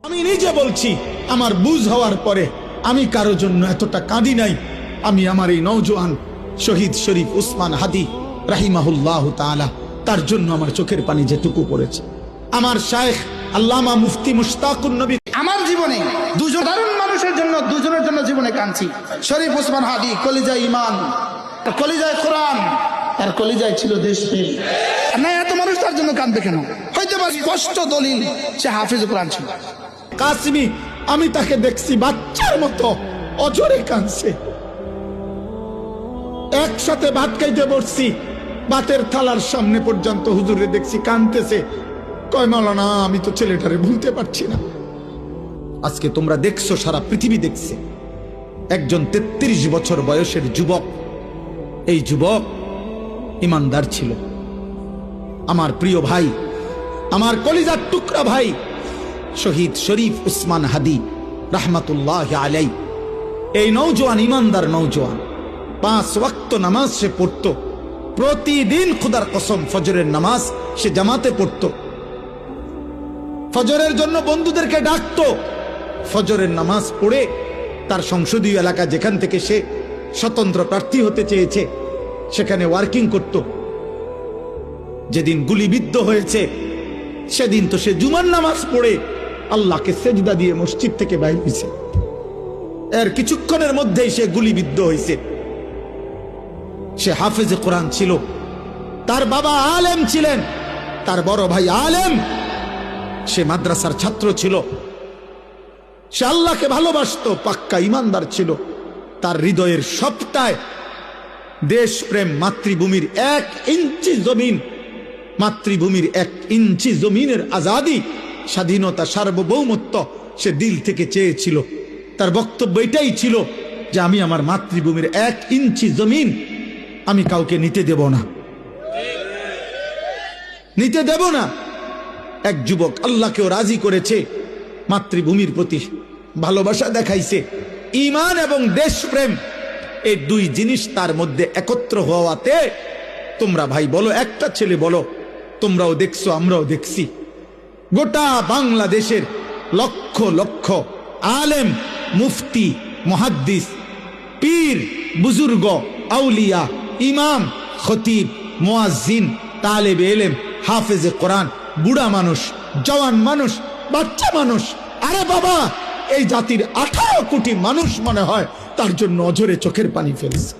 আমি নিজে বলছি, আমার বুঝ হওয়ার পরে আমি কারো জন্য এতটা কাঁদি নাই। আমি আমার এই নওজোয়ান শহীদ শরীফ উসমান হাদি রাহিমাহুল্লাহ তাআলা, তার জন্য আমার চোখের পানি যেটুকু পড়েছে। আমার শায়েখ আল্লামা মুফতি মুশতাকুন নবী, আমার জীবনে দুজন সাধারণ মানুষের জন্য, দুজনের জন্য জীবনে কাঁদছি। শরীফ উসমান হাদি কলিজায় ইমান, কলিজায় কোরআন, আর কলিজায় ছিল দেশপ্রেম। না, এত মানুষ তার জন্য কাঁদবে কেন? হয়তো বা স্পষ্ট দলিল সে হাফিজ কোরআন ছিল। কাসিমি, আমি তাকে দেখছি বাচ্চার মতো অজরে কাঁদছে। একসাথে ভাত খাইতে বসছি, ভাতের থালার সামনে পর্যন্ত হুজুরে দেখছি কাঁদতেছে। কয় মাওলানা, আমি তো ছেলেটারে ভুলতে পারছি না। আজকে তোমরা দেখছো, সারা পৃথিবী দেখছে, একজন 33 বছর বয়সের যুবক। এই যুবক ইমানদার ছিল। আমার প্রিয় ভাই, আমার কলিজার টুকরা ভাই শহীদ শরীফ উসমান হাদি রাহমাতুল্লাহ আলাই, এই নওজোয়ান ইমানদার নওজোয়ান 5 ওয়াক্ত নামাজ সে পড়ত প্রতিদিন। খুদার কসম, ফজরের নামাজ সে জামাতে পড়ত। ফজরের জন্য বন্ধুদেরকে ডাকতো। ফজরের নামাজ পড়ে তার সংসদীয় এলাকা, যেখান থেকে সে স্বতন্ত্র প্রার্থী হতে চেয়েছে, সেখানে ওয়ার্কিং করত। যেদিন গুলিবিদ্ধ হয়েছে সেদিন তো সে জুমার নামাজ পড়ে আল্লাহকে সেজদা দিয়ে মসজিদ থেকে বাইর হয়েছে। এর কিছুক্ষণের মধ্যেই সে গুলিবিদ্ধ হয়েছে। সে হাফেজে কোরআন ছিল, তার বাবা আলেম ছিলেন, তার বড় ভাই আলেম, সে মাদ্রাসার ছাত্র ছিল, সে আল্লাহকে ভালোবাসতো, পাক্কা ইমানদার ছিল। তার হৃদয়ের সবটায় দেশপ্রেম, মাতৃভূমির 1 ইঞ্চি জমিন, মাতৃভূমির 1 ইঞ্চি জমিনের আজাদি, স্বাধীনতা, সার্বভৌমত্ব সে দিল থেকে চেয়েছিল। তার বক্তব্য এটাই ছিল যে আমি আমার মাতৃভূমির 1 ইঞ্চি জমিন আমি কাউকে নিতে দেব না, নিতে দেব না। এক যুবক আল্লাহকেও রাজি করেছে, মাতৃভূমির প্রতি ভালোবাসা দেখাইছে। ঈমান এবং দেশপ্রেম, এই 2 জিনিস তার মধ্যে একত্র হওয়াতে, তোমরা ভাই বলো, একটা ছেলে বলো, তোমরাও দেখছো, আমরাও দেখছি, গোটা বাংলাদেশের লক্ষ লক্ষ আলেম, মুফতি, মুহাদ্দিস, পীর, বুজুর্গ, আউলিয়া, ইমাম, খতিব, মুয়াজ্জিন, তালেবে ইলম, হাফেজে কোরআন, বুড়া মানুষ, জওয়ান মানুষ, বাচ্চা মানুষ, আরে বাবা, এই জাতির 18 কোটি মানুষ মনে হয় তার জন্য অঝরে চোখের পানি ফেলছে।